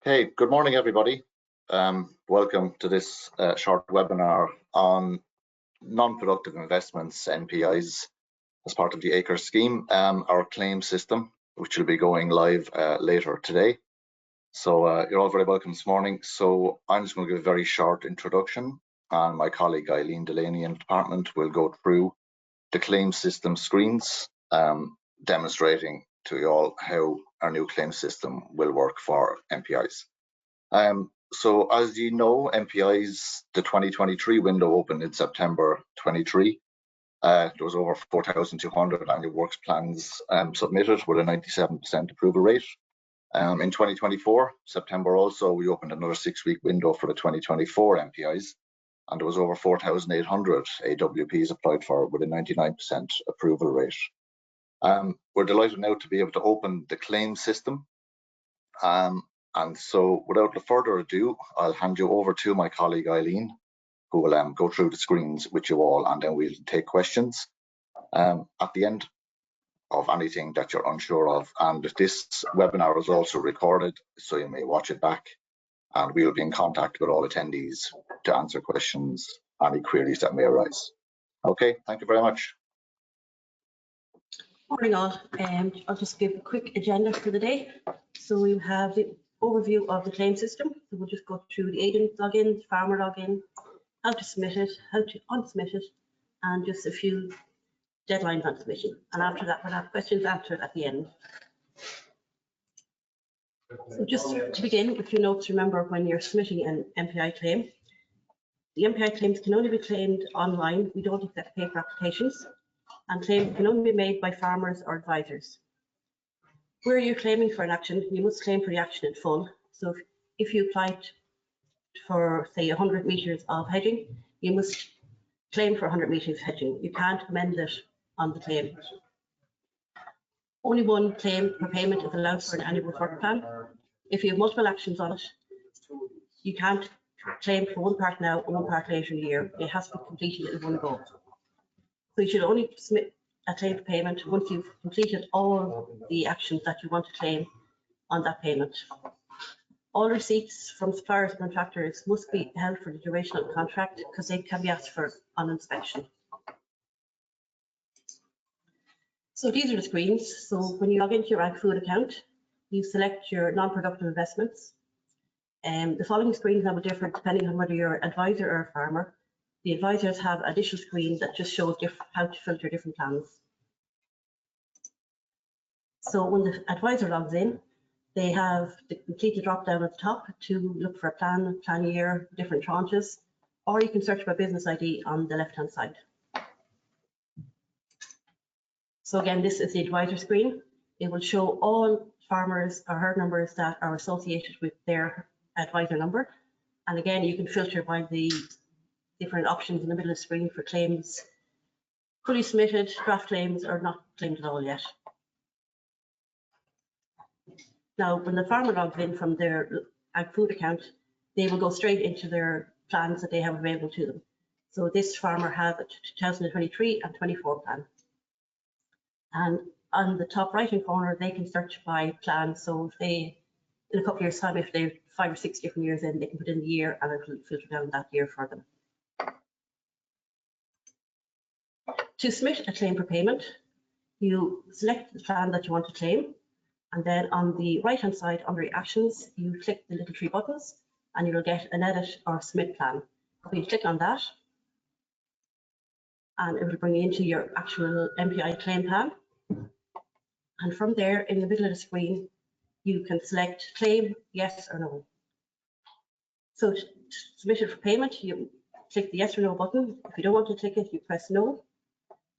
Hey, good morning, everybody. Welcome to this short webinar on non-productive investments, NPIs, as part of the ACRE scheme, our claim system, which will be going live later today. So you're all very welcome this morning. So I'm just going to give a very short introduction, and my colleague Eileen Delaney in the department will go through the claim system screens, demonstrating to you all how our new claim system will work for NPIs. So as you know, NPIs, the 2023 window opened in September 23. There was over 4,200 annual works plans submitted with a 97% approval rate. In 2024, September also, we opened another 6-week window for the 2024 NPIs, and there was over 4,800 AWPs applied for with a 99% approval rate. We're delighted now to be able to open the claim system. And so without further ado, I'll hand you over to my colleague Eileen, who will go through the screens with you all, and then we'll take questions at the end of anything that you're unsure of. And this webinar is also recorded, so you may watch it back, and we'll be in contact with all attendees to answer questions, any queries that may arise. Okay, thank you very much. Morning all. I'll just give a quick agenda for the day. So we have the overview of the claim system. So we'll just go through the agent login, farmer login, how to submit it, how to unsubmit it, and just a few deadlines on submission. And after that, we'll have questions answered at the end. So just to begin, a few notes. Remember, when you're submitting an MPI claim, the MPI claims can only be claimed online. We don't accept paper applications, and claims can only be made by farmers or advisors. Where you're claiming for an action, you must claim for the action in full. So if you applied for, say, 100 meters of hedging, you must claim for 100 meters of hedging. You can't amend it on the claim. Only one claim per payment is allowed for an annual work plan. If you have multiple actions on it, you can't claim for one part now and one part later in the year. It has to be completed in one go. So you should only submit a claim for payment once you've completed all the actions that you want to claim on that payment. All receipts from suppliers and contractors must be held for the duration of the contract, because they can be asked for on inspection. So these are the screens. So when you log into your Ag-Food account, you select your non-productive investments. The following screens have a different depending on whether you're an advisor or a farmer. The advisors have additional screens that just show how to filter different plans. So when the advisor logs in, they have the complete drop down at the top to look for a plan year, different tranches, or you can search by business ID on the left-hand side. So again, this is the advisor screen. It will show all farmers or herd numbers that are associated with their advisor number. And again, you can filter by the different options in the middle of the screen for claims fully submitted, draft claims, or not claimed at all yet. Now, when the farmer logs in from their Ag-Food account, they will go straight into their plans that they have available to them. So this farmer has a 2023 and 24 plan. And on the top right-hand corner, they can search by plan. So if they, in a couple of years' time, if they've 5 or 6 different years in, they can put in the year and it will filter down that year for them. To submit a claim for payment, you select the plan that you want to claim, and then on the right-hand side under your actions, you click the little 3 buttons and you'll get an edit or submit plan. So you click on that and it will bring you into your actual MPI claim plan. And from there, in the middle of the screen, you can select claim, yes or no. So to submit it for payment, you click the yes or no button. If you don't want to click it, you press no.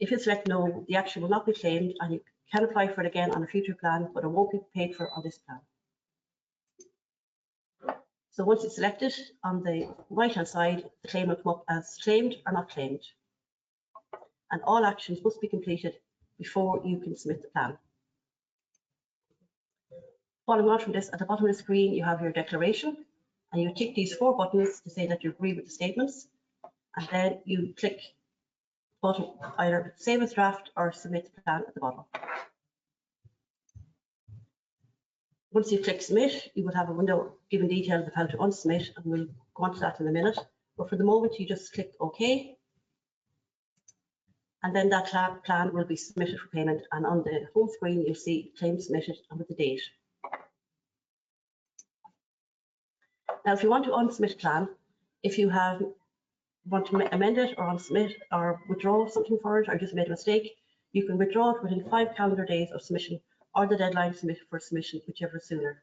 If you select no, the action will not be claimed and you can apply for it again on a future plan, but it won't be paid for on this plan. So once it's selected, on the right-hand side, the claim will come up as claimed or not claimed. And all actions must be completed before you can submit the plan. Following on from this, at the bottom of the screen, you have your declaration, and you tick these 4 buttons to say that you agree with the statements, and then you click button either save as draft or submit the plan at the bottom. Once you click submit, you will have a window giving details of how to unsubmit, and we'll go on to that in a minute. But for the moment, you just click OK. And then that plan will be submitted for payment. And on the home screen, you'll see claim submitted and with the date. Now, if you want to unsubmit a plan, if you want to amend it or unsubmit or withdraw something for it or just made a mistake, you can withdraw it within 5 calendar days of submission or the deadline for submission, whichever sooner.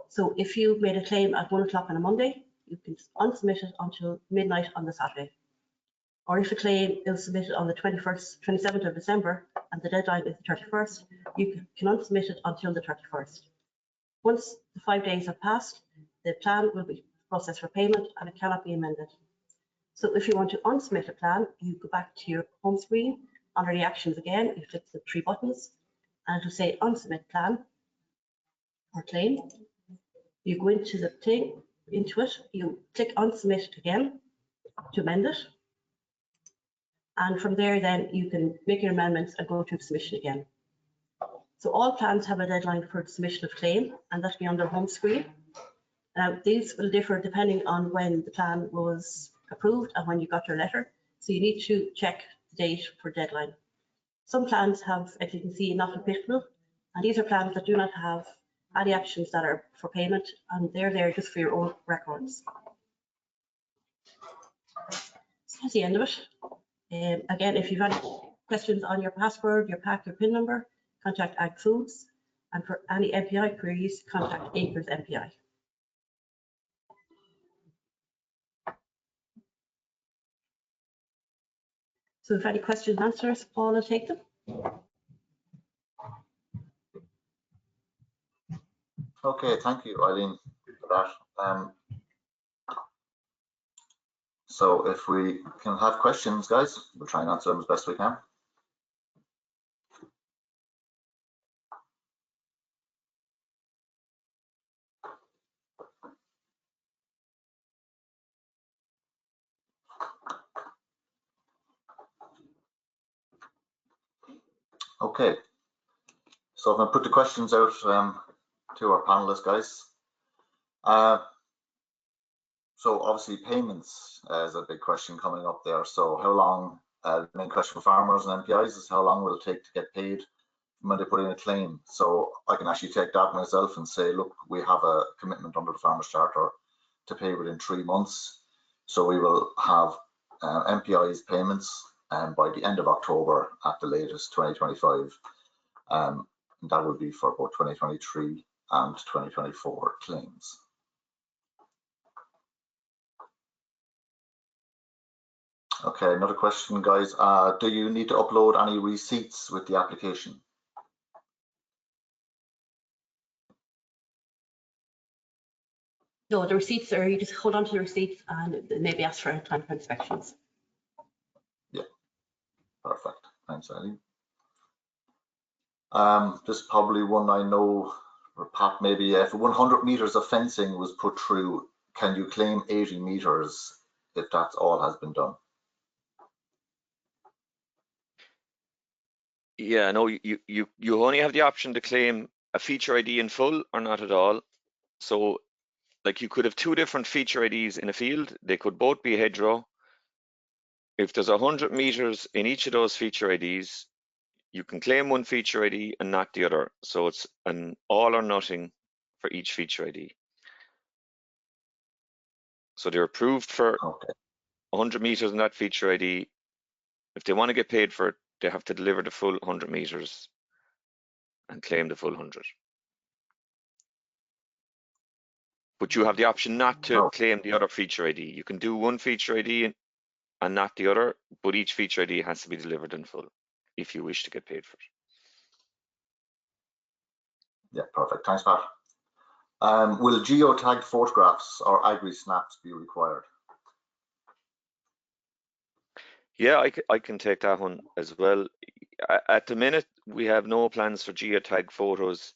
So if you made a claim at 1 o'clock on a Monday, you can unsubmit it until midnight on the Saturday. Or if a claim is submitted on the 27th of December and the deadline is the 31st, you can unsubmit it until the 31st. Once the 5 days have passed, the plan will be processed for payment and it cannot be amended. So if you want to unsubmit a plan, you go back to your home screen. Under the actions again, you click the 3 buttons and it will say unsubmit plan or claim. You go into the thing, you click unsubmit again to amend it. And from there, then you can make your amendments and go to submission again. So all plans have a deadline for submission of claim, and that'll be on their home screen. Now, these will differ depending on when the plan was approved and when you got your letter. So you need to check the date for deadline. Some plans have, as you can see, not applicable, and these are plans that do not have any actions that are for payment, and they're there just for your own records. So that's the end of it. Again, if you've any questions on your password, your PAC, your PIN number, contact Ag Foods. And for any NPI queries, contact Acres NPI. So if any questions and answers, Paul will take them. Okay, thank you, Eileen, for that. So if we can have questions, guys, we'll try and answer them as best we can. Okay, so I'm going to put the questions out to our panelists, guys. So obviously payments is a big question coming up there. So how long, the main question for farmers and NPIs is how long will it take to get paid when they put in a claim? So I can actually take that myself and say, look, we have a commitment under the Farmers Charter to pay within 3 months. So we will have NPIs payments by the end of October at the latest 2025. And that would be for both 2023 and 2024 claims. Okay, another question, guys. Do you need to upload any receipts with the application? No, the receipts are, you just hold on to the receipts and maybe ask for time for inspections. Yeah, perfect. Thanks, Eileen. This is probably one I know, or Pat, maybe if 100 meters of fencing was put through, can you claim 80 meters if that's all has been done? Yeah, no, you only have the option to claim a feature ID in full or not at all. So like you could have 2 different feature IDs in a field. They could both be hedgerow. If there's 100 meters in each of those feature IDs, you can claim one feature ID and not the other. So it's an all or nothing for each feature ID. So they're approved for 100 meters in that feature ID. If they want to get paid for it, they have to deliver the full 100 meters and claim the full 100. But you have the option not to claim the other feature ID. You can do one feature ID and not the other, but each feature ID has to be delivered in full if you wish to get paid for it. Yeah, perfect. Thanks, Pat. Will geotagged photographs or agri snaps be required? Yeah, I can take that one as well. At the minute, we have no plans for geotag photos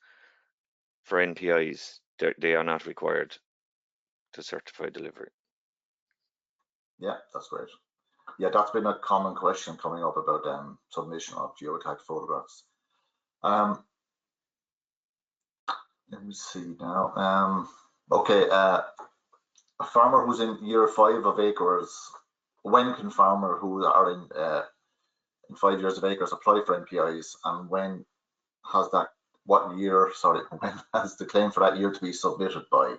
for NPIs. They are not required to certify delivery. Yeah, that's great. Yeah, that's been a common question coming up about submission of geotagged photographs. Let me see now. Okay, a farmer who's in year 5 of acres, when can farmer who are in 5 years of acres apply for NPIs, and when has that, what year, sorry, when has the claim for that year to be submitted by?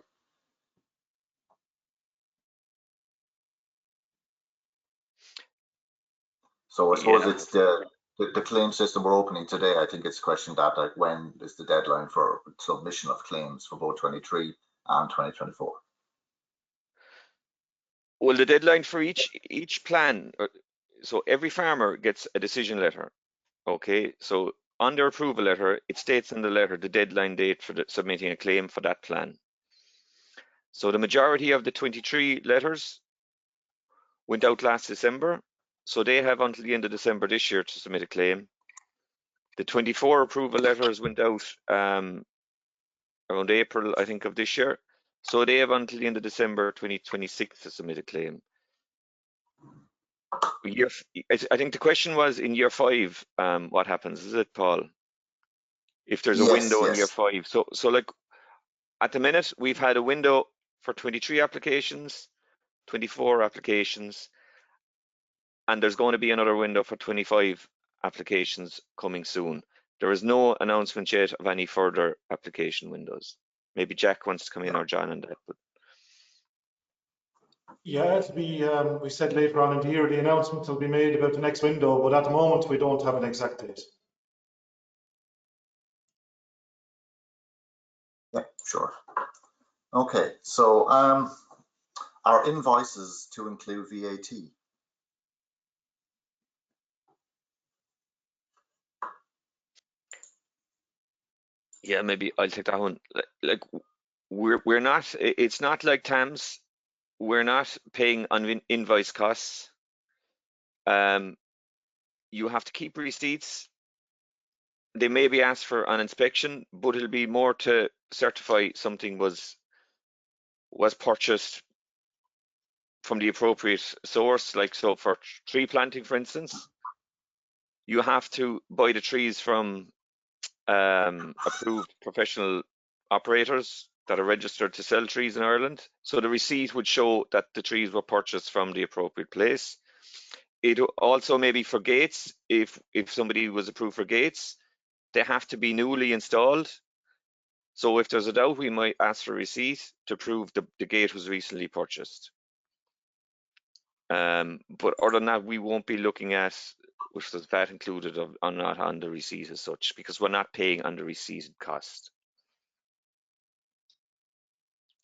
So I suppose it's the claim system we're opening today. I think it's a question that, like, when is the deadline for submission of claims for both 23 and 2024? Well, the deadline for each plan, so every farmer gets a decision letter. Okay, so on their approval letter, it states in the letter the deadline date for submitting a claim for that plan. So the majority of the 23 letters went out last December, so they have until the end of December this year to submit a claim. The 24 approval letters went out around April, I think, of this year, so they have until the end of December 2026 to submit a claim. I think the question was in year 5, what happens? Is it, Paul? If there's a window in year 5. So like at the minute, we've had a window for 23 applications, 24 applications, and there's going to be another window for 25 applications coming soon. There is no announcement yet of any further application windows. Maybe Jack wants to come in, or John, on that. But yeah, it'll be, we said later on in the year, the announcement will be made about the next window, but at the moment we don't have an exact date. Yeah, sure. Okay, so are invoices to include VAT? yeah, maybe I'll take that one. Like we're not. It's not like TAMS. We're not paying on invoice costs. You have to keep receipts. They may be asked for an inspection, but it'll be more to certify something was purchased from the appropriate source. Like, so for tree planting, for instance, you have to buy the trees from approved professional operators that are registered to sell trees in Ireland. So the receipt would show that the trees were purchased from the appropriate place. It also maybe for gates, if somebody was approved for gates, they have to be newly installed. So if there's a doubt, we might ask for a receipt to prove the gate was recently purchased. But other than that, we won't be looking at which does VAT included or not on the receipt as such, because we're not paying on the receipted cost.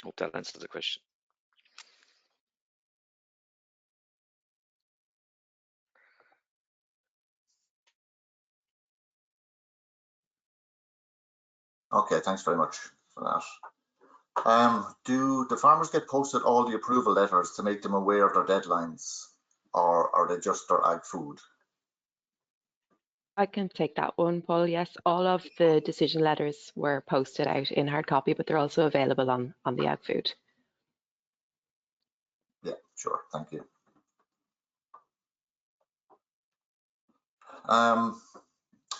Hope that answers the question. Okay, thanks very much for that. Do the farmers get posted all the approval letters to make them aware of their deadlines, or are they just their ag food? I can take that one, Paul. Yes, all of the decision letters were posted out in hard copy, but they're also available on the ag food. Yeah, sure, thank you.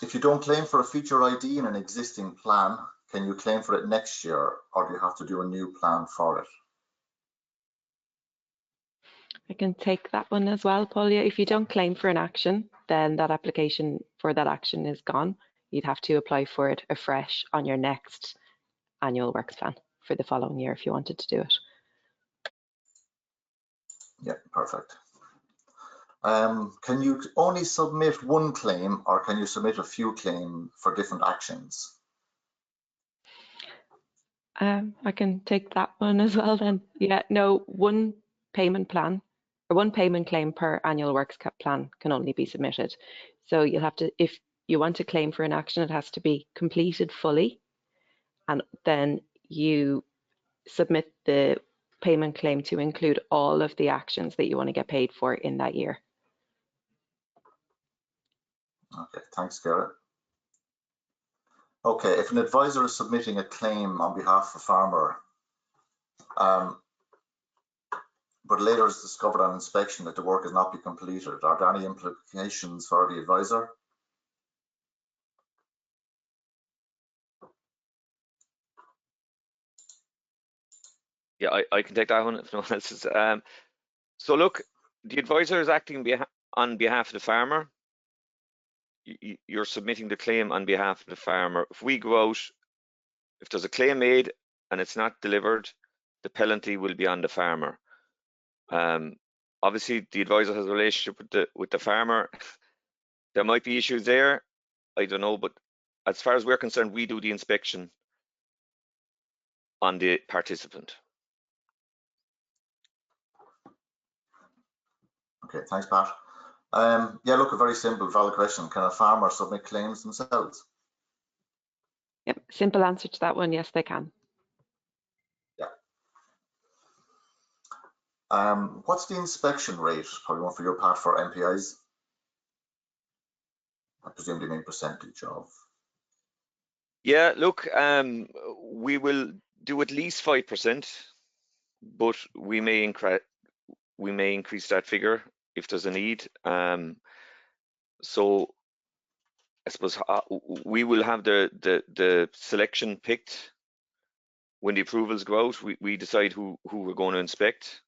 If you don't claim for a feature ID in an existing plan, can you claim for it next year, or do you have to do a new plan for it? I can take that one as well, Paul. Yeah, if you don't claim for an action, then that application for that action is gone. You'd have to apply for it afresh on your next annual works plan for the following year if you wanted to do it. Yeah, perfect. Can you only submit one claim, or can you submit a few claims for different actions? I can take that one as well then. Yeah, no, one payment plan or one payment claim per annual works plan can only be submitted. So you'll have to, if you want to claim for an action, it has to be completed fully, and then you submit the payment claim to include all of the actions that you want to get paid for in that year. Okay, thanks, Garrett. Okay, if an advisor is submitting a claim on behalf of a farmer, but later is discovered on inspection that the work has not been completed, are there any implications for the advisor? Yeah, I can take that one if no one else is. So look, the advisor is acting on behalf of the farmer. You're submitting the claim on behalf of the farmer. If we go out, if there's a claim made and it's not delivered, the penalty will be on the farmer. Obviously, the advisor has a relationship with the farmer. There might be issues there, I don't know, but as far as we're concerned, we do the inspection on the participant. Okay, thanks, Pat. Yeah, look, a very simple, valid question. Can a farmer submit claims themselves? Yep, simple answer to that one, yes, they can. Yeah. What's the inspection rate? Probably one for your Pat, for NPIs. I presume they mean percentage of. Yeah, look, we will do at least 5%, but we may increase that figure if there's a need. So I suppose we will have the selection picked when the approvals go out. We decide who we're going to inspect,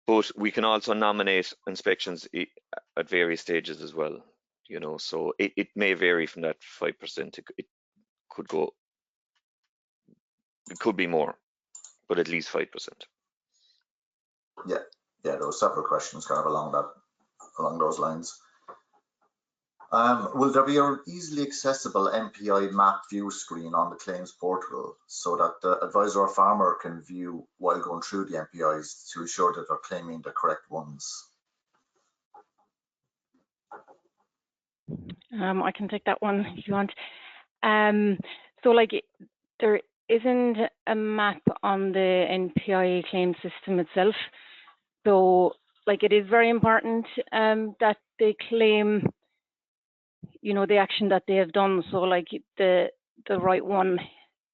but we can also nominate inspections at various stages as well. You know, so it may vary from that 5%. It could go. It could be more, but at least 5%. Yeah, there were several questions kind of along those lines. Will there be an easily accessible NPI map view screen on the claims portal so that the advisor or farmer can view while going through the NPIs to ensure that they're claiming the correct ones? I can take that one if you want. So like there isn't a map on the NPI claim system itself. So like it is very important that they claim, you know, the action that they have done. So like the right one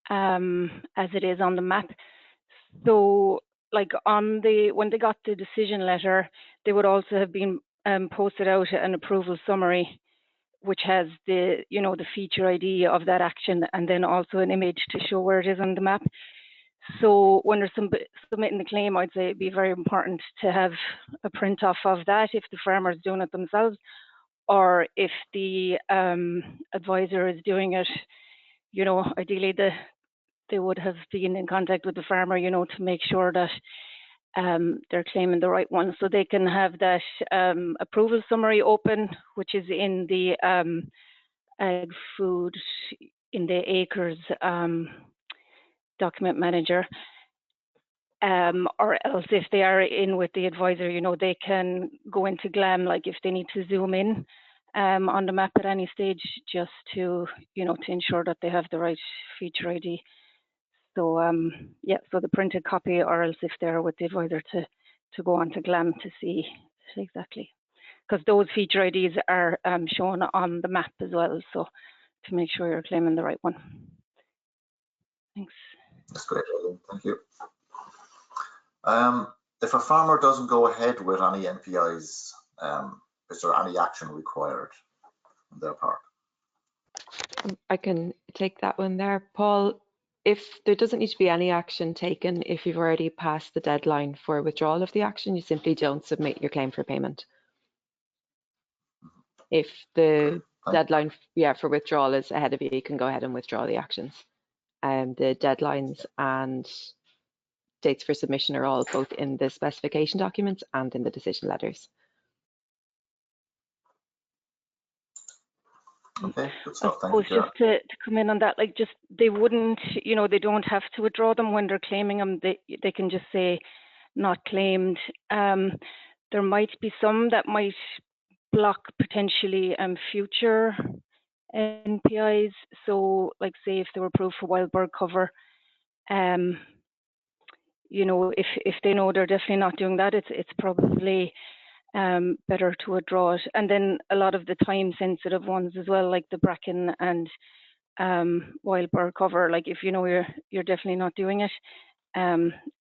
as it is on the map. So like on when they got the decision letter, they would also have been posted out an approval summary, which has the, you know, the feature ID of that action and then also an image to show where it is on the map. So when they're submitting the claim, I'd say it'd be very important to have a print off of that if the farmer is doing it themselves, or if the advisor is doing it, you know, ideally they would have been in contact with the farmer, you know, to make sure that they're claiming the right one. So they can have that approval summary open, which is in the ag food, in the acres document manager. Or else if they are in with the advisor, you know, they can go into GLAM, like if they need to zoom in on the map at any stage, just to, you know, to ensure that they have the right feature ID. So yeah, so the printed copy, or else if they're with the advisor to go on to GLAM to see exactly, because those feature IDs are shown on the map as well. So to make sure you're claiming the right one. Thanks. That's great, thank you. If a farmer doesn't go ahead with any NPIs, is there any action required on their part? I can take that one there, Paul. If there doesn't need to be any action taken, if you've already passed the deadline for withdrawal of the action, you simply don't submit your claim for payment. If the deadline for withdrawal is ahead of you, you can go ahead and withdraw the actions. The deadlines and dates for submission are all both in the specification documents and in the decision letters. Okay, good stuff. Thank you. Just to come in on that, like just they wouldn't, you know, they don't have to withdraw them when they're claiming them. They can just say not claimed. There might be some that might block potentially future NPIs. So like say if they were approved for wild bird cover, you know, if they know they're definitely not doing that, it's probably better to withdraw it. And then a lot of the time sensitive ones as well, like the bracken and wild bird cover, like if you know you're definitely not doing it,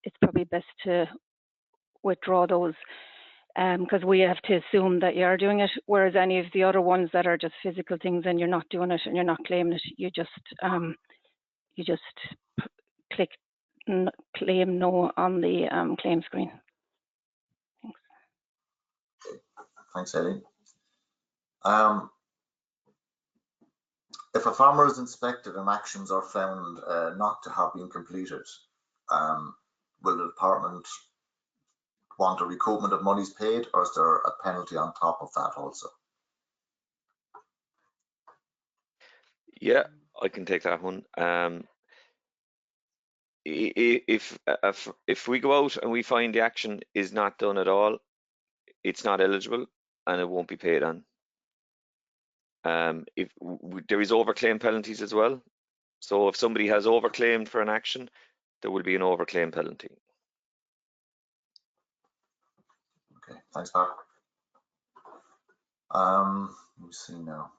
it's probably best to withdraw those, because we have to assume that you are doing it. Whereas any of the other ones that are just physical things and you're not doing it and you're not claiming it, you just click claim no on the claim screen. Thanks. Thanks, Aileen. If a farmer is inspected and actions are found not to have been completed, will the department want a recoupment of monies paid, or is there a penalty on top of that also? Yeah, I can take that one. If we go out and we find the action is not done at all, it's not eligible and it won't be paid on. If there is overclaim penalties as well, so if somebody has overclaimed for an action, there will be an overclaim penalty. Okay, thanks, Pat. Let me see now.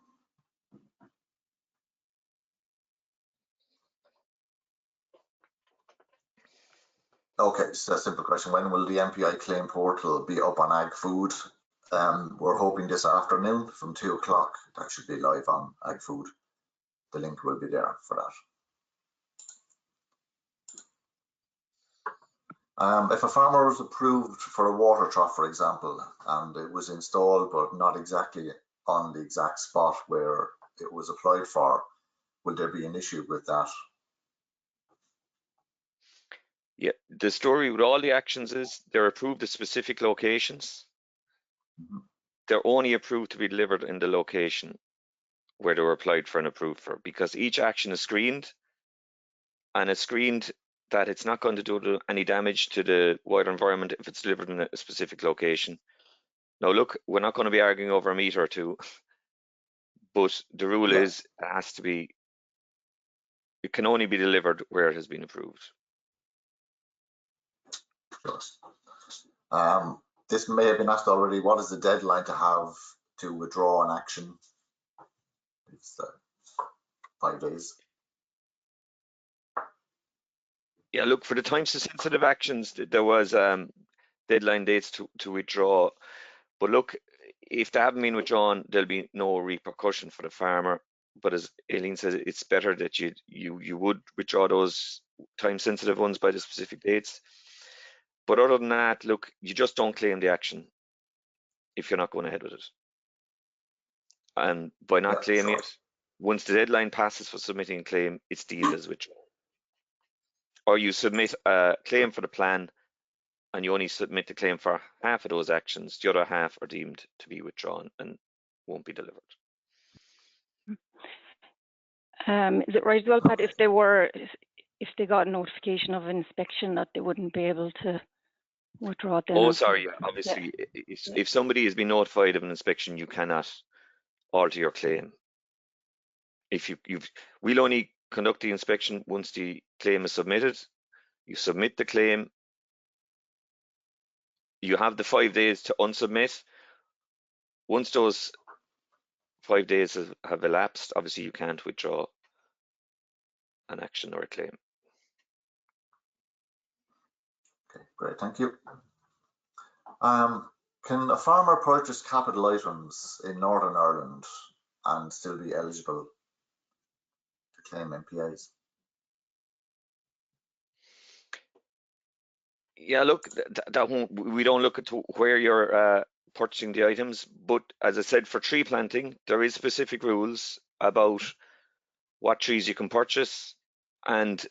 Okay, so a simple question. When will the NPI claim portal be up on Ag Food? We're hoping this afternoon from 2 o'clock. That should be live on Ag Food. The link will be there for that. If a farmer was approved for a water trough, for example, and it was installed but not exactly on the exact spot where it was applied for, will there be an issue with that? Yeah, the story with all the actions is they're approved at specific locations. Mm-hmm. They're only approved to be delivered in the location where they were applied for and approved for, because each action is screened, and it's screened that it's not going to do any damage to the wider environment if it's delivered in a specific location. Now look, we're not going to be arguing over a meter or two, but the rule is it has to be, it can only be delivered where it has been approved. This may have been asked already. What is the deadline to have to withdraw an action? It's 5 days. Yeah, look, for the time-sensitive actions, there was deadline dates to withdraw. But look, if they haven't been withdrawn, there'll be no repercussion for the farmer. But as Aileen says, it's better that you would withdraw those time-sensitive ones by the specific dates. But other than that, look, you just don't claim the action if you're not going ahead with it. And by not claiming it, once the deadline passes for submitting a claim, it's deemed as withdrawn. Or you submit a claim for the plan and you only submit the claim for half of those actions, the other half are deemed to be withdrawn and won't be delivered. Is it right as well, Pat, if they got a notification of inspection, that they wouldn't be able to withdraw it then? Oh, sorry, yeah, obviously, if somebody has been notified of an inspection, you cannot alter your claim. If we'll only conduct the inspection once the claim is submitted. You submit the claim. You have the 5 days to unsubmit. Once those 5 days have elapsed, obviously you can't withdraw an action or a claim. Okay, great, thank you. Can a farmer purchase capital items in Northern Ireland and still be eligible to claim NPIs? Yeah, look, that won't, we don't look at where you're purchasing the items, but as I said, for tree planting, there is specific rules about what trees you can purchase and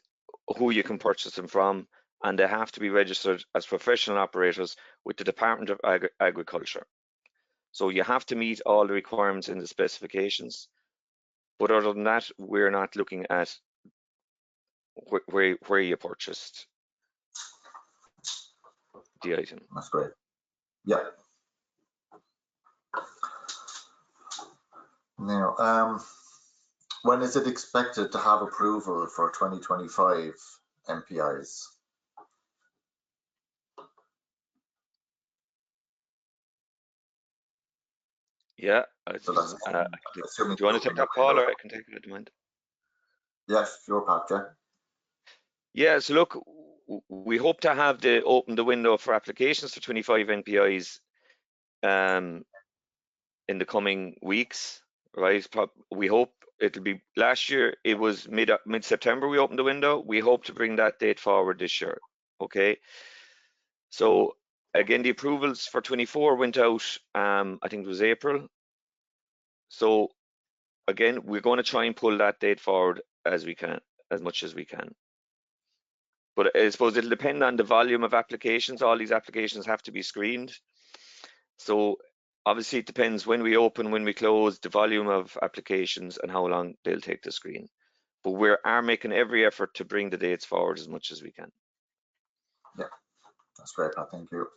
who you can purchase them from, and they have to be registered as professional operators with the Department of Agriculture. So you have to meet all the requirements in the specifications. But other than that, we're not looking at where you purchased the item. That's great. Yeah. Now, when is it expected to have approval for 2025 NPIs? Yeah, So that's do you want to take that, Paul, or I can take it at the moment? Yes, your Pat, yeah. Yeah, so look, we hope to open the window for applications for 25 NPIs in the coming weeks, right? We hope it'll be, last year it was mid-September we opened the window. We hope to bring that date forward this year. Okay. So again, the approvals for 24 went out, I think it was April. So again, we're going to try and pull that date forward as we can, as much as we can. But I suppose it'll depend on the volume of applications. All these applications have to be screened. So obviously it depends when we open, when we close, the volume of applications and how long they'll take to screen. But we are making every effort to bring the dates forward as much as we can. Yeah, that's great, Pat. Thank you.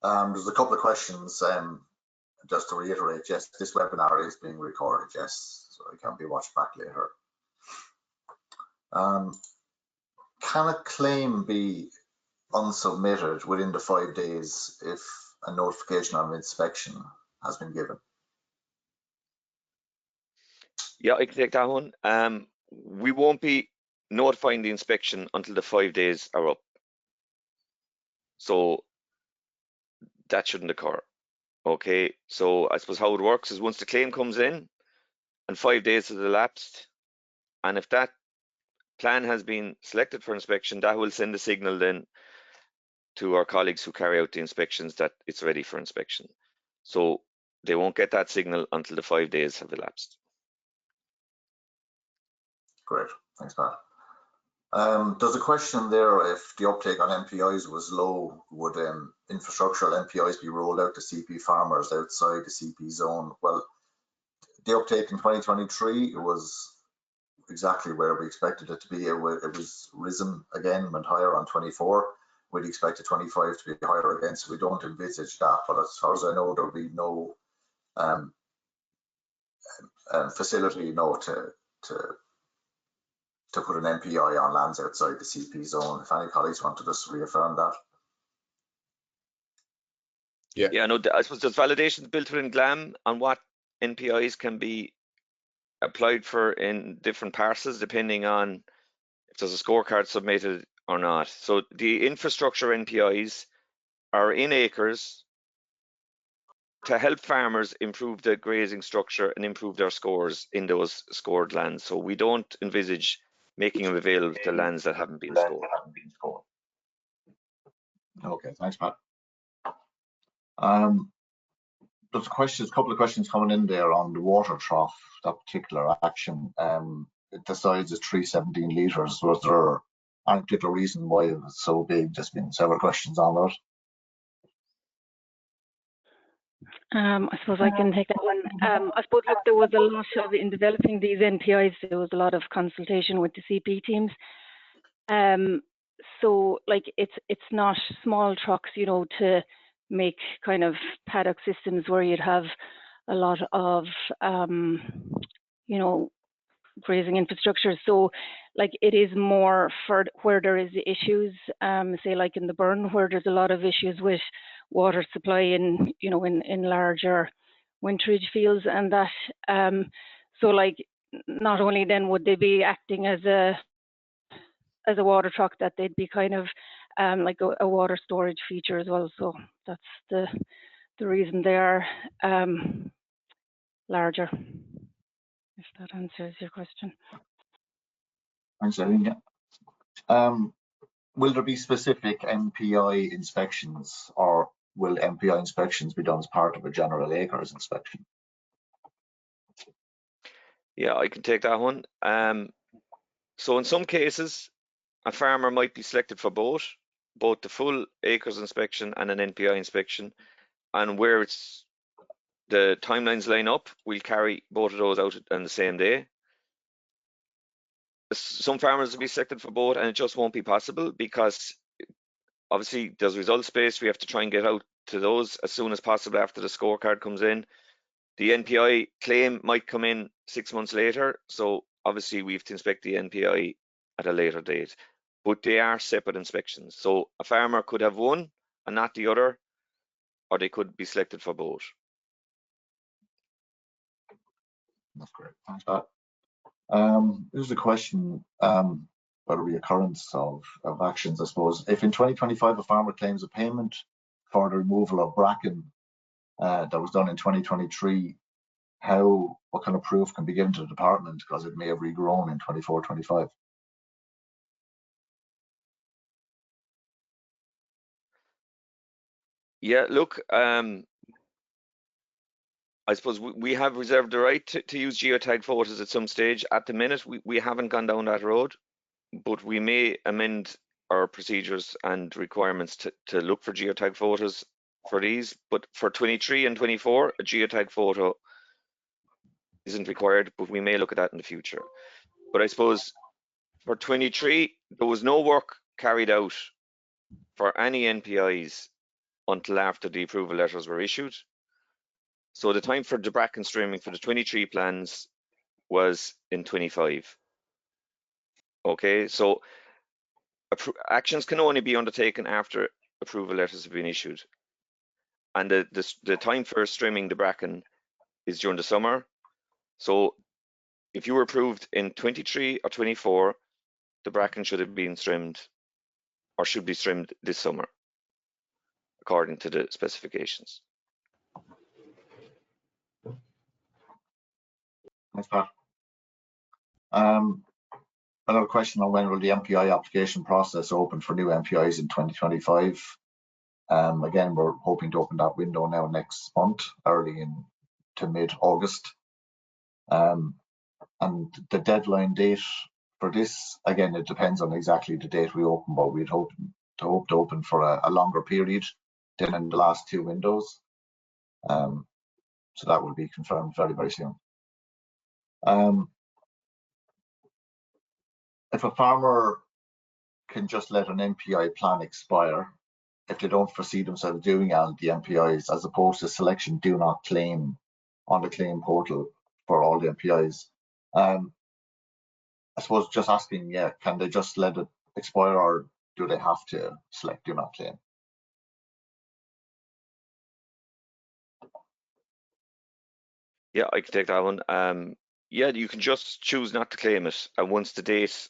There's a couple of questions. Just to reiterate, yes, this webinar is being recorded, yes, so it can be watched back later. Can a claim be unsubmitted within the 5 days if a notification of inspection has been given? Yeah, I can take that one. We won't be notifying the inspection until the 5 days are up. So that shouldn't occur. Okay, so I suppose how it works is once the claim comes in and 5 days has elapsed, and if that plan has been selected for inspection, that will send a signal then to our colleagues who carry out the inspections that it's ready for inspection. So they won't get that signal until the 5 days have elapsed. Great, thanks, Pat. There's a question there, if the uptake on NPIs was low, would infrastructural NPIs be rolled out to CP farmers outside the CP zone? Well, the uptake in 2023 was exactly where we expected it to be. It was risen again, went higher on 24. We'd expect 25 to be higher again, so we don't envisage that. But as far as I know, there'll be no facility to put an NPI on lands outside the CP zone. If any colleagues want to just reaffirm that. Yeah, no, I suppose there's validations built within GLAM on what NPIs can be applied for in different parcels depending on if there's a scorecard submitted or not. So the infrastructure NPIs are in acres to help farmers improve the grazing structure and improve their scores in those scored lands. So we don't envisage making them available to lands that haven't been scored. Okay, thanks, Pat. There's a couple of questions coming in there on the water trough, that particular action. The size is 317 litres. Was there any particular reason why it was so big? Just been several questions on that. I suppose I can take that one. I suppose, look, there was a lot of, in developing these NPIs, there was a lot of consultation with the CP teams. So like it's not small trucks, you know, to make kind of paddock systems where you'd have a lot of, you know, grazing infrastructure. So like it is more for where there is issues, say like in the Burn, where there's a lot of issues with water supply in, you know, in larger winterage fields and that. So like not only then would they be acting as a water truck, that they'd be kind of like a water storage feature as well. So that's the reason they are larger, if that answers your question. Thanks, Eileen. Will there be specific NPI inspections, or will NPI inspections be done as part of a general acres inspection? Yeah, I can take that one. So in some cases, a farmer might be selected for both the full acres inspection and an NPI inspection, and where it's the timelines line up, we'll carry both of those out on the same day. Some farmers will be selected for both, and it just won't be possible because obviously there's results based. We have to try and get out to those as soon as possible after the scorecard comes in. The NPI claim might come in 6 months later, so obviously we have to inspect the NPI at a later date, but they are separate inspections. So a farmer could have one and not the other, or they could be selected for both. That's great, thanks, Pat. Here's a question about a reoccurrence of actions, I suppose. If in 2025 a farmer claims a payment for the removal of bracken that was done in 2023, what kind of proof can be given to the department because it may have regrown in 24-25? Yeah, look, I suppose we have reserved the right to use geotag photos at some stage. At the minute, we haven't gone down that road, but we may amend our procedures and requirements to look for geotag photos for these. But for 23 and 24, a geotag photo isn't required, but we may look at that in the future. But I suppose for 23, there was no work carried out for any NPIs until after the approval letters were issued. So the time for the Bracken streaming for the 23 plans was in 25. Okay, so actions can only be undertaken after approval letters have been issued. And the time for streaming the Bracken is during the summer. So if you were approved in 23 or 24, the Bracken should have been streamed or should be streamed this summer, according to the specifications. Thanks, Pat. Another question on when will the NPI application process open for new NPIs in 2025? Again, we're hoping to open that window now next month, early to mid-August. And the deadline date for this, again, it depends on exactly the date we open, but we'd hope to open for a longer period than in the last two windows. So that will be confirmed very, very soon. If a farmer can just let an NPI plan expire, if they don't foresee themselves doing all the NPIs, as opposed to selection do not claim on the claim portal for all the NPIs. I suppose just asking, yeah, can they just let it expire or do they have to select do not claim? Yeah, I can take that one. Yeah, you can just choose not to claim it. And once the date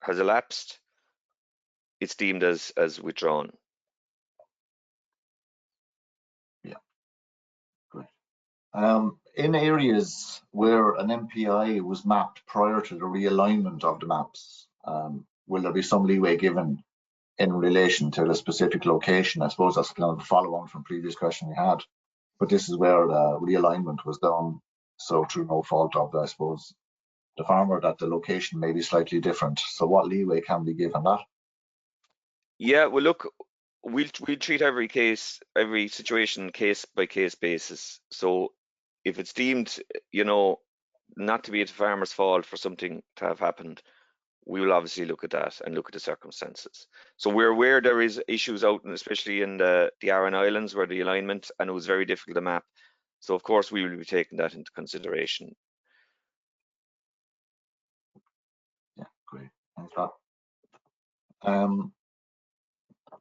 has elapsed, it's deemed as withdrawn. Yeah, great. In areas where an NPI was mapped prior to the realignment of the maps, will there be some leeway given in relation to the specific location? I suppose that's kind of a follow-on from previous question we had, but this is where the realignment was done, so through no fault of, I suppose, the farmer, that the location may be slightly different. So what leeway can be given that? Yeah, well, look, we'll treat every situation case by case basis. So if it's deemed, not to be at the farmer's fault for something to have happened, we will obviously look at that and look at the circumstances. So we're aware there is issues out, and especially in the Aran Islands where the alignment, and it was very difficult to map. So of course we will be taking that into consideration. Yeah, great. Thanks, Pat.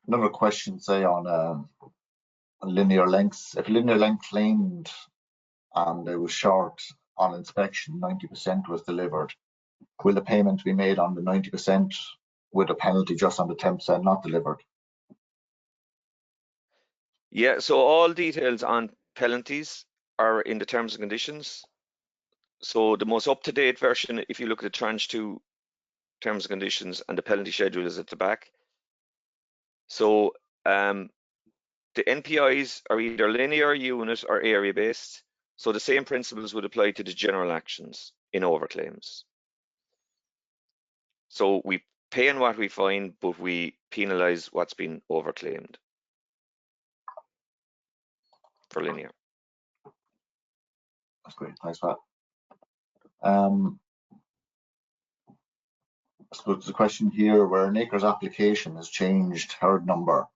Another question, say on linear lengths. If linear length claimed and it was short on inspection, 90% was delivered, will the payment be made on the 90% with a penalty just on the 10% not delivered? Yeah, so all details on penalties are in the terms and conditions. So the most up-to-date version, if you look at the tranche 2 terms and conditions, and the penalty schedule is at the back. So the NPIs are either linear, unit, or area based. So the same principles would apply to the general actions in overclaims. So we pay on what we find, but we penalise what's been overclaimed for linear. That's great. Thanks, Pat. I suppose there's a question here where an acres application has changed herd number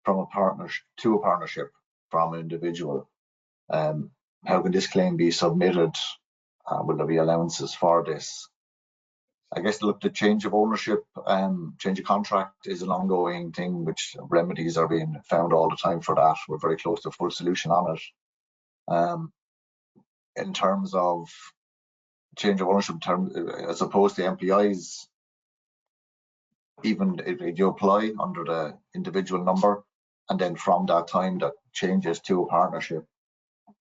from a partnership to a partnership from an individual. How can this claim be submitted? Will there be allowances for this? I guess look, the change of ownership, change of contract is an ongoing thing, which remedies are being found all the time for that. We're very close to a full solution on it. In terms of change of ownership, as opposed to MPIs, even if you apply under the individual number, and then from that time that changes to a partnership,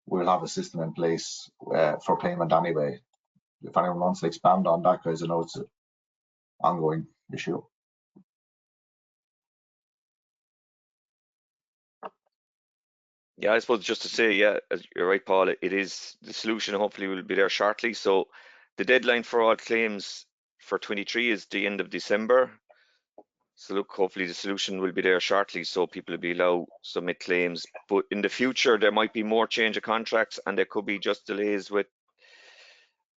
we'll have a system in place for payment anyway. If anyone wants to expand on that, guys, I know it's an ongoing issue. Yeah, I suppose just to say, yeah, as you're right, Paul, it is the solution. Hopefully, will be there shortly. So the deadline for all claims for 23 is the end of December. So look, hopefully the solution will be there shortly, so people will be allowed to submit claims. But in the future, there might be more change of contracts, and there could be just delays with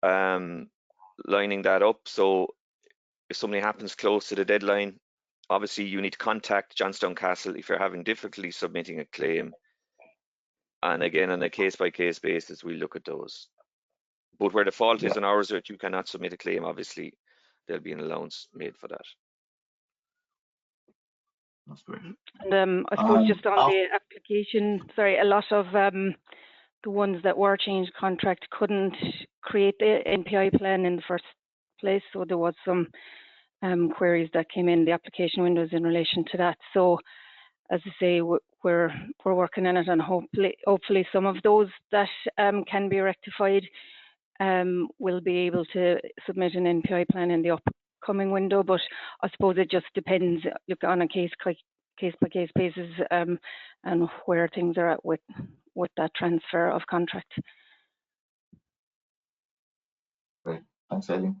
lining that up. So if something happens close to the deadline, obviously you need to contact Johnstown Castle if you're having difficulty submitting a claim. And again, on a case-by-case basis, we look at those. But where the fault is on ours that you cannot submit a claim, obviously there'll be an allowance made for that. That's great. And I suppose just on the application, sorry, a lot of the ones that were changed contract couldn't create the NPI plan in the first place, so there was some queries that came in the application windows in relation to that. So as I say, we're working on it, and hopefully some of those that can be rectified will be able to submit an NPI plan in the upcoming window. But I suppose it just depends, look, on a case by case basis, and where things are at with that transfer of contract. Great, thanks, Aileen.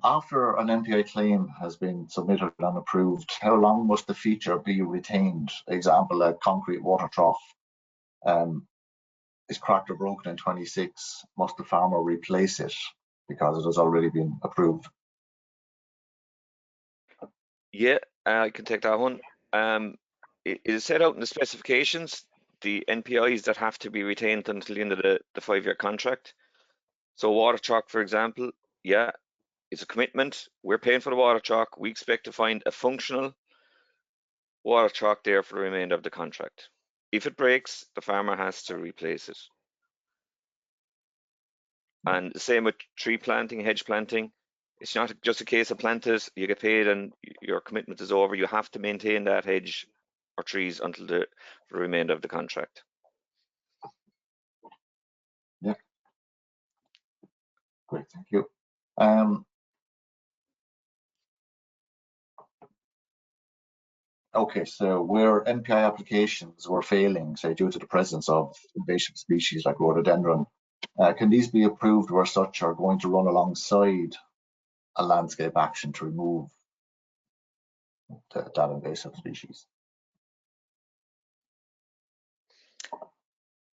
After an NPI claim has been submitted and approved, how long must the feature be retained? Example, a concrete water trough is cracked or broken in 26. Must the farmer replace it because it has already been approved? Yeah, I can take that one. It is set out in the specifications, the NPIs that have to be retained until the end of the 5-year contract. So water truck, for example, yeah, it's a commitment. We're paying for the water truck. We expect to find a functional water truck there for the remainder of the contract. If it breaks, the farmer has to replace it. And the same with tree planting, hedge planting. It's not just a case of plant it, you get paid and your commitment is over. You have to maintain that hedge or trees until the remainder of the contract. Yeah. Great, thank you. Okay, so where NPI applications were failing, say due to the presence of invasive species like rhododendron, can these be approved where such are going to run alongside a landscape action to remove that invasive species?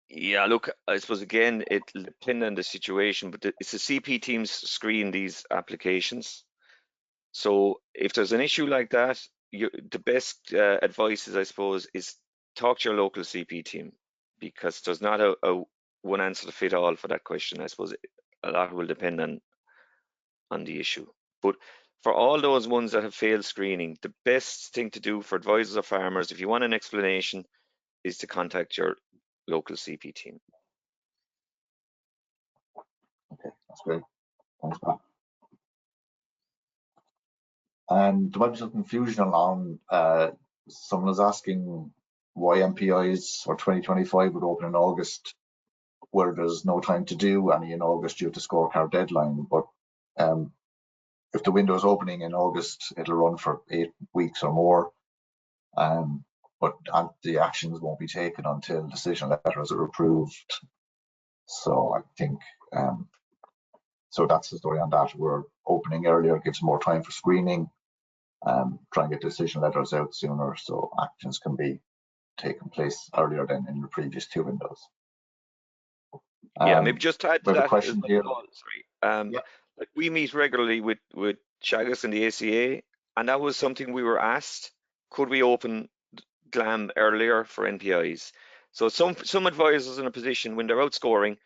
Yeah, look, I suppose again, it'll depend on the situation, but it's the CP teams screen these applications. So if there's an issue like that, the best advice is, I suppose, is talk to your local CP team, because there's not a one answer to fit all for that question. I suppose a lot will depend on the issue. But for all those ones that have failed screening, the best thing to do for advisors or farmers, if you want an explanation, is to contact your local CP team. Okay, that's great. Thanks, Pat. And there might be some confusion on someone is asking why NPIs for 2025 would open in August, where there's no time to do any in August due to scorecard deadline. But if the window is opening in August, it'll run for 8 weeks or more. But the actions won't be taken until decision letters are approved. So I think, so that's the story on that. We're opening earlier, gives more time for screening, try and get decision letters out sooner so actions can be taken place earlier than in the previous 2 windows. Yeah, maybe just to add to we have that, a question here. Sorry. Like we meet regularly with Teagasc and the ACA, and that was something we were asked, could we open GLAM earlier for NPIs? So some advisors in a position when they're outscoring,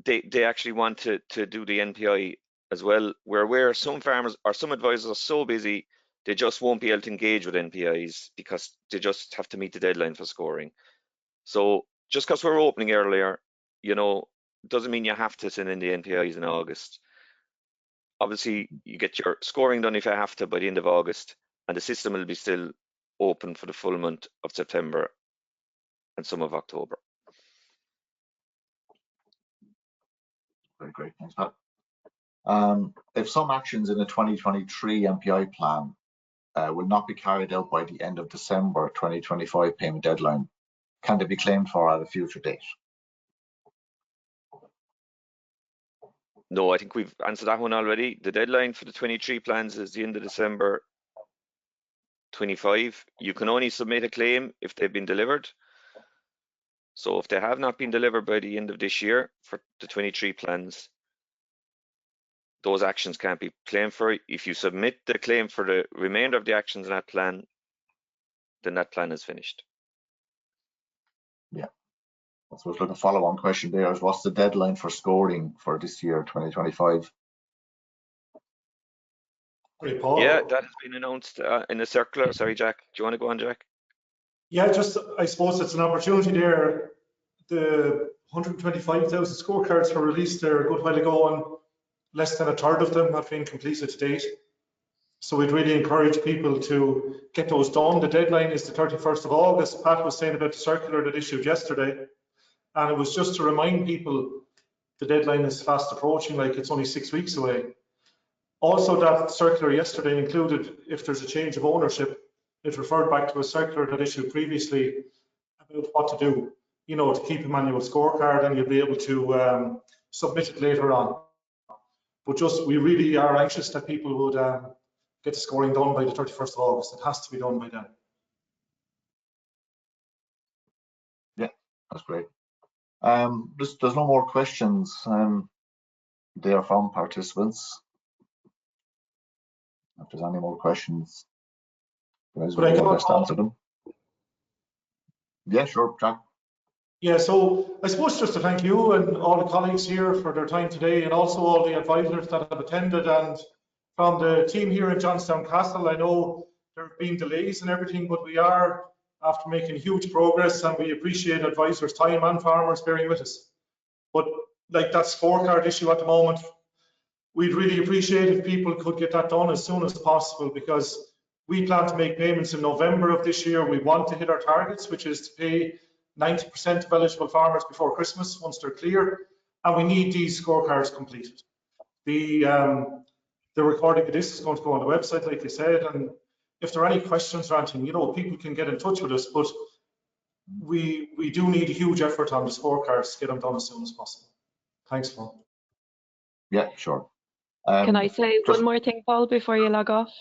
they actually want to do the NPI as well. We're aware some farmers or some advisors are so busy they just won't be able to engage with NPIs because they just have to meet the deadline for scoring. So just because we're opening earlier, you know, doesn't mean you have to send in the NPIs in August. Obviously, you get your scoring done if you have to by the end of August, and the system will be still open for the full month of September and some of October. Very great, thanks, Pat. If some actions in the 2023 NPI plan will not be carried out by the end of December 2025 payment deadline, can they be claimed for at a future date? No, I think we've answered that one already. The deadline for the 23 plans is the end of December 25. You can only submit a claim if they've been delivered. So if they have not been delivered by the end of this year for the 23 plans, those actions can't be claimed for. If you submit the claim for the remainder of the actions in that plan, then that plan is finished. Yeah. I suppose like a follow-on question there is, what's the deadline for scoring for this year, 2025? Great, Paul. Yeah, that has been announced in a circular. Sorry, Jack. Do you want to go on, Jack? Yeah, just I suppose it's an opportunity there. The 125,000 scorecards were released there a good while ago, and less than a third of them have been completed to date. So we'd really encourage people to get those done. The deadline is the 31st of August. Pat was saying about the circular that issued yesterday, and it was just to remind people the deadline is fast approaching, like it's only 6 weeks away. Also, that circular yesterday included, if there's a change of ownership, it referred back to a circular that issued previously about what to do, you know, to keep a manual scorecard, and you'll be able to submit it later on. But just, we really are anxious that people would get the scoring done by the 31st of August. It has to be done by then. Yeah, that's great. There's no more questions there from participants. If there's any more questions, guys will do their best to answer them. Yeah, sure, Jack. Yeah, so I suppose just to thank you and all the colleagues here for their time today, and also all the advisors that have attended. And from the team here in Johnstown Castle, I know there have been delays and everything, but we are after making huge progress, and we appreciate advisors' time and farmers bearing with us. But like that scorecard issue at the moment, we'd really appreciate if people could get that done as soon as possible, because we plan to make payments in November of this year. We want to hit our targets, which is to pay 90% of eligible farmers before Christmas once they're clear, and we need these scorecards completed. The recording of this is going to go on the website, like they said, and if there are any questions or anything, you know, people can get in touch with us, but we do need a huge effort on the scorecards to get them done as soon as possible. Thanks, Paul. Yeah, sure. Can I say one more thing, Paul, before you log off?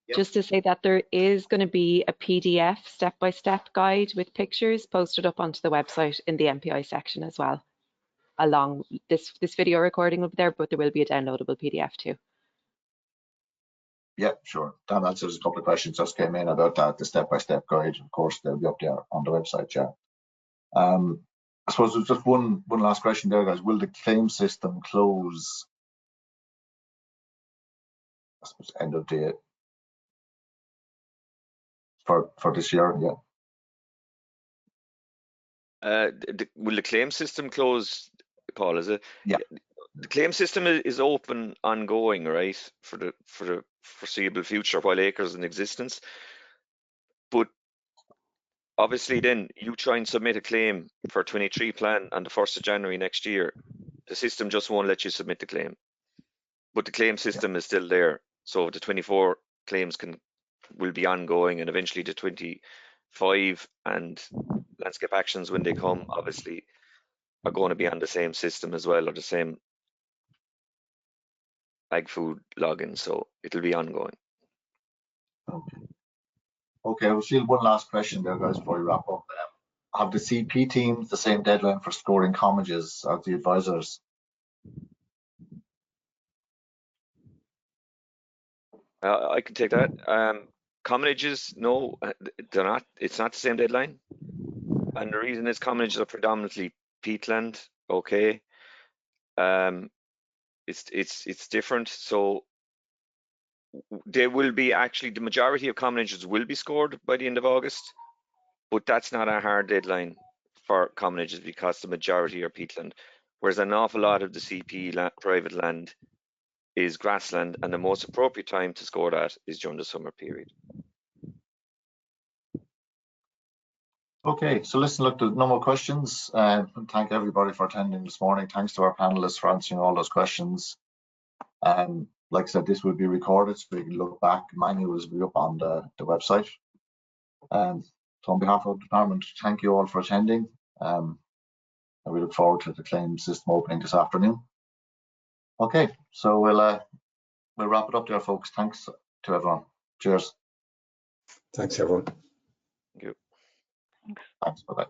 Yep. Just to say that there is going to be a PDF step-by-step guide with pictures posted up onto the website in the NPI section as well. Along this video recording will be there, but there will be a downloadable PDF too. Yeah, sure. That answers a couple of questions just came in about that, the step-by-step guide. Of course, they'll be up there on the website, yeah. I suppose there's just one last question there, guys. Will the claim system close, I suppose, end of the for this year? Yeah. Will the claim system close, Paul? Is it? Yeah. The claim system is open, ongoing, right, for the foreseeable future while Acres in existence. But obviously, then you try and submit a claim for 23 plan on the 1st of January next year, the system just won't let you submit the claim. But the claim system is still there, so the 24 claims will be ongoing, and eventually the 25 and landscape actions, when they come, obviously are going to be on the same system as well, or the same ag food login, so it'll be ongoing. Okay, we'll see one last question there, guys, before we wrap up. Have the CP teams the same deadline for scoring commages as the advisors? I can take that. Commonages, no, they're not. It's not the same deadline, and the reason is commonages are predominantly peatland. Okay, it's different. So there will be actually the majority of commonages will be scored by the end of August, but that's not a hard deadline for commonages because the majority are peatland, whereas an awful lot of the CP private land is grassland, and the most appropriate time to score that is during the summer period. Okay, so listen, look, there's no more questions. Thank everybody for attending this morning. Thanks to our panelists for answering all those questions. Like I said, this will be recorded, so we can look back. Manuals will be up on the website. So on behalf of the department, thank you all for attending. And we look forward to the claim system opening this afternoon. Okay, so we'll wrap it up there, folks. Thanks to everyone. Cheers. Thanks, everyone. Thank you. Thanks. Bye-bye.